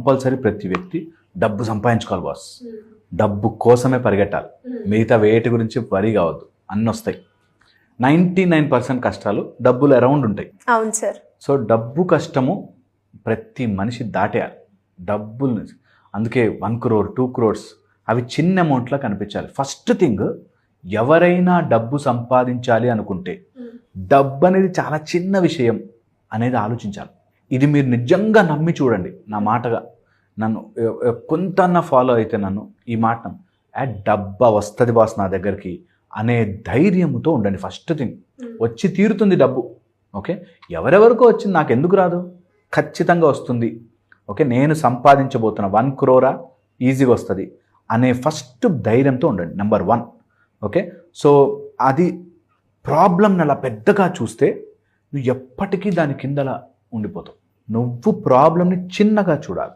Compulsory ప్రతి వ్యక్తి డబ్బు సంపాదించుకోవాలి బాస్. డబ్బు కోసమే పరిగెట్టాలి. మిగతా వేటి గురించి వరి కావద్దు, అన్నీ వస్తాయి. 99% కష్టాలు డబ్బులు అరౌండ్ ఉంటాయి. అవును సార్. సో డబ్బు కష్టము ప్రతి మనిషి దాటేయాలి. డబ్బులు అందుకే 1 crore 2 crores అవి చిన్న అమౌంట్లో కనిపించాలి. ఫస్ట్ థింగ్, ఎవరైనా డబ్బు సంపాదించాలి అనుకుంటే డబ్బు అనేది చాలా చిన్న విషయం అనేది ఆలోచించాలి. ఇది మీరు నిజంగా నమ్మి చూడండి. నా మాటగా నన్ను కొంత ఫాలో అయితే నన్ను ఈ మాట డబ్బా వస్తుంది బాస్ నా దగ్గరికి అనే ధైర్యంతో ఉండండి. ఫస్ట్ థింగ్, వచ్చి తీరుతుంది డబ్బు. ఓకే, ఎవరెవరికో వచ్చింది, నాకు ఎందుకు రాదు? ఖచ్చితంగా వస్తుంది. ఓకే, నేను సంపాదించబోతున్న 1 crore ఈజీగా వస్తుంది అనే ఫస్ట్ ధైర్యంతో ఉండండి. నెంబర్ 1. ఓకే, సో అది ప్రాబ్లమ్ని అలా పెద్దగా చూస్తే నువ్వు ఎప్పటికీ దాని కిందలా ఉండిపోతావు. నువ్వు ప్రాబ్లమ్ని చిన్నగా చూడాలి.